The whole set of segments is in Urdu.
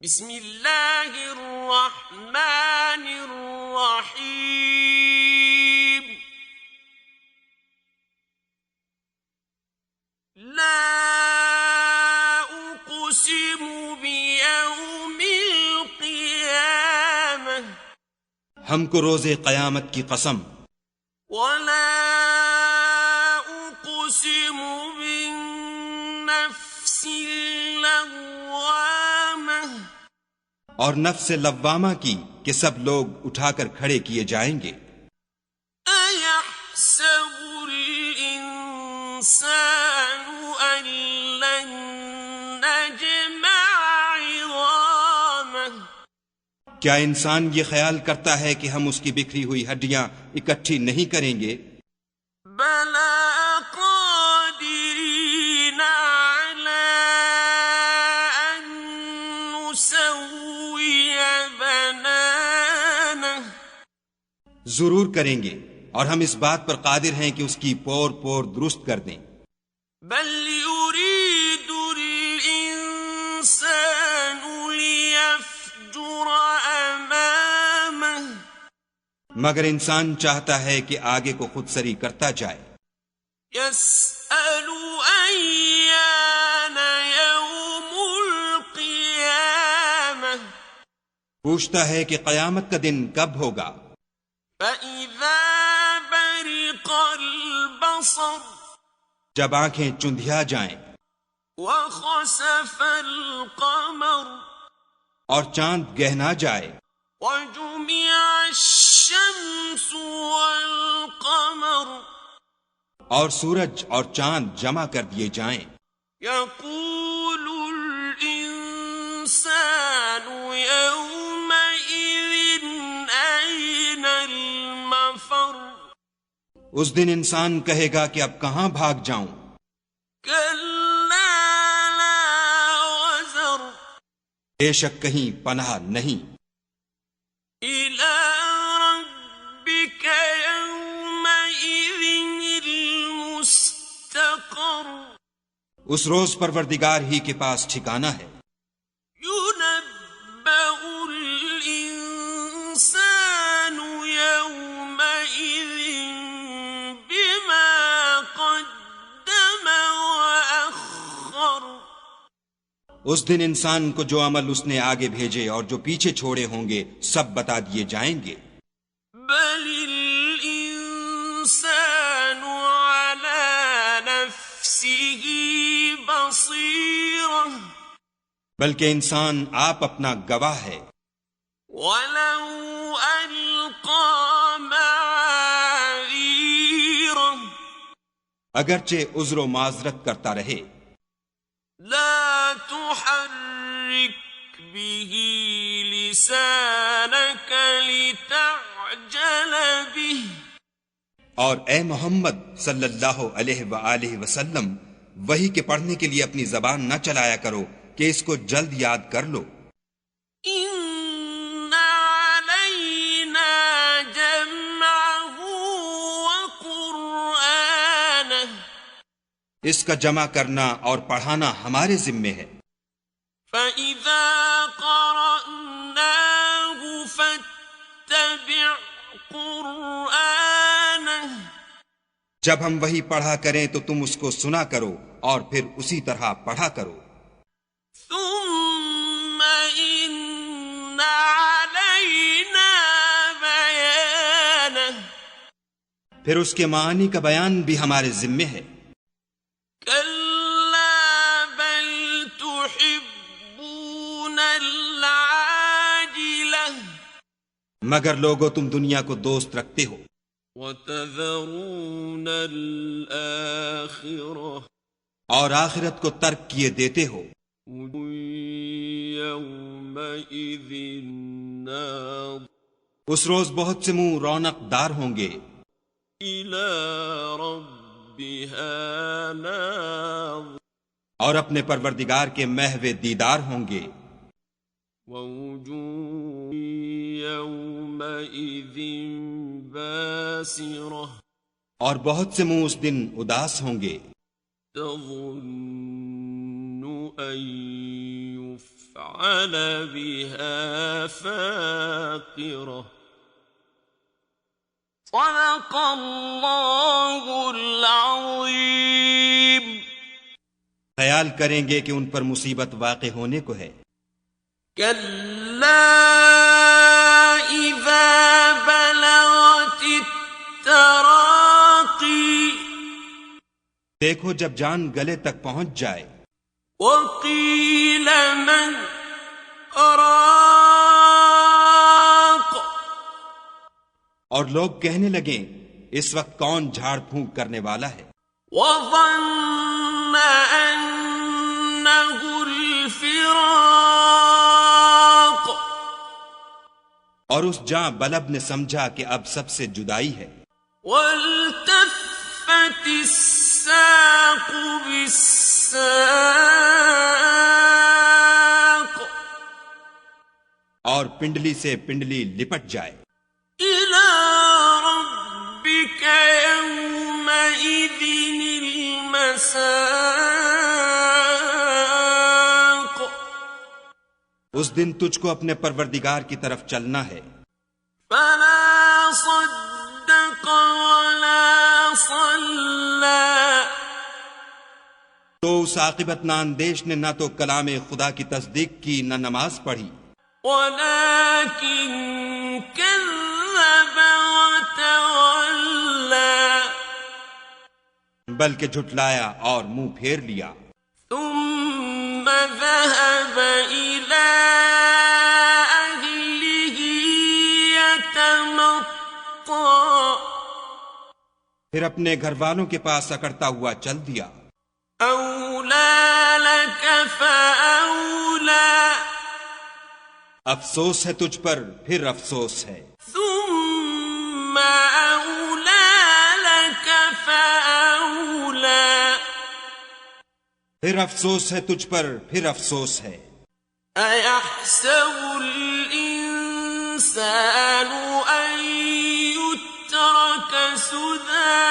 بسم اللہ الرحمن الرحیم لا اقسم بیوم القیامہ ہم کو روز قیامت کی قسم، ولا اقسم بالنفس اللوامہ اور نفس لوامہ کی کہ سب لوگ اٹھا کر کھڑے کیے جائیں گے۔ أَيَحْسَبُ الْإِنسَانُ أَن لَّن نَّجْمَعَ عِظَامَهُ کیا انسان یہ خیال کرتا ہے کہ ہم اس کی بکھری ہوئی ہڈیاں اکٹھی نہیں کریں گے؟ بَلَىٰ قَادِرِينَ عَلَىٰ أَن نُّسَوِّيَ بَنَانَهُ ضرور کریں گے، اور ہم اس بات پر قادر ہیں کہ اس کی پور پور درست کر دیں۔ بل يريد الإنسان ليفجر أمامه مگر انسان چاہتا ہے کہ آگے کو خود سری کرتا جائے۔ يسأل أيان يوم القيامة پوچھتا ہے کہ قیامت کا دن کب ہوگا؟ فإذا برق البصر جب آنکھیں چندھیا جائیں وخسف القمر اور چاند گہنا جائے وجمع الشمس والقمر اور سورج اور چاند جمع کر دیے جائیں۔ يقول الإنسان يومئذ أين المفر اس دن انسان کہے گا کہ اب کہاں بھاگ جاؤں؟ كلا لا وزر بے شک کہیں پناہ نہیں۔ إلى ربك يومئذ المستقر اس روز پروردگار ہی کے پاس ٹھکانہ ہے۔ ينبأ الإنسان يومئذ بما قدم وأخر اس دن انسان کو جو عمل اس نے آگے بھیجے اور جو پیچھے چھوڑے ہوں گے سب بتا دیے جائیں گے۔ بل الإنسان على نفسه بصيرة بلکہ انسان آپ اپنا گواہ ہے۔ ولو ألقى معاذيره اگرچہ عذر و معذرت کرتا رہے۔ لا تحرك به لسانك لتعجل به اور اے محمد صلی اللہ علیہ وآلہ وسلم وحی کے پڑھنے کے لیے اپنی زبان نہ چلایا کرو کہ اس کو جلد یاد کر لو۔ إن علينا جمعه وقرآنه اس کا جمع کرنا اور پڑھانا ہمارے ذمے ہے۔ فإذا قرأناه فاتبع قرآنه جب ہم وہی پڑھا کریں تو تم اس کو سنا کرو اور پھر اسی طرح پڑھا کرو۔ ثم إن علينا بيانه پھر اس کے معانی کا بیان بھی ہمارے ذمے ہے۔ كلا بل تحبون العاجلة مگر لوگو تم دنیا کو دوست رکھتے ہو وتذرون الآخرة اور آخرت کو ترک کیے دیتے ہو۔ وجوه يومئذ ناظرة اس روز بہت سے منہ رونق دار ہوں گے، إلى ربها ناظرة اور اپنے پروردگار کے محو دیدار ہوں گے۔ ووجوه يومئذ باسرة اور بہت سے منہ اس دن اداس ہوں گے۔ تظن أن فعل بها فاقرة صدق اللہ العظیم. خیال کریں گے کہ ان پر مصیبت واقع ہونے کو ہے. کلا اذا بلغت التراقی دیکھو جب جان گلے تک پہنچ جائے. وقیل من راق اور لوگ کہنے لگیں اس وقت کون جھاڑ پھونک کرنے والا ہے. وظن انه الفراق اور اس جاں بلب نے سمجھا کہ اب سب سے جدائی ہے. والتفت الساق بالساق اور پنڈلی سے پنڈلی لپٹ جائے. إلى ربك يومئذ المساق اس دن تجھ کو اپنے پروردگار کی طرف چلنا ہے. فلا صدق ولا صلى تو اس عاقبت ناندیش نے نہ تو کلام خدا کی تصدیق کی نہ نماز پڑھی، ولكن كذب وتولى بلکہ جھٹلایا اور منہ پھیر لیا. ثم ذهب إلى أهله يتمطى پھر اپنے گھر والوں کے پاس اکڑتا ہوا چل دیا. أولى لك فأولى افسوس ہے تجھ پر پھر افسوس ہے. ثم أولى لك فأولى پھر افسوس ہے تجھ پر پھر افسوس ہے. أيحسب الإنسان أن يترك سدى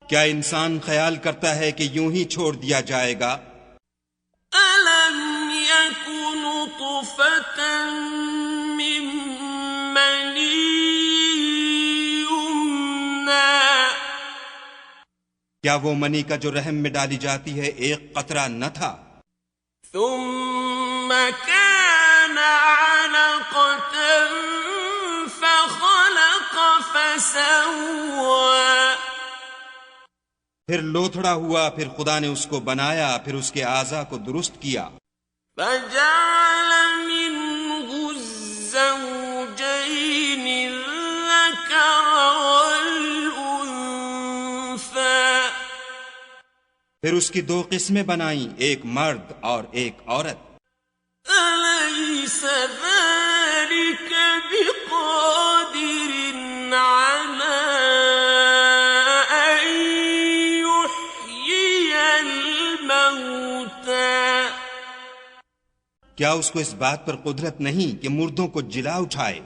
کیا انسان خیال کرتا ہے کہ یوں ہی چھوڑ دیا جائے گا؟ ألم يك نطفة من مني يمنى کیا وہ منی کا جو رحم میں ڈالی جاتی ہے ایک قطرہ نہ تھا؟ ثم كان علقة فخلق فسوى پھر لوتھڑا ہوا، پھر خدا نے اس کو بنایا، پھر اس کے اعضاء کو درست کیا. فجعل منه الزوجين الذكر والأنثى پھر اس کی دو قسمیں بنائیں، ایک مرد اور ایک عورت. أليس ذلك بقادر على أن يحيي الموتى کیا اس کو اس بات پر قدرت نہیں کہ مردوں کو جلا اٹھائے؟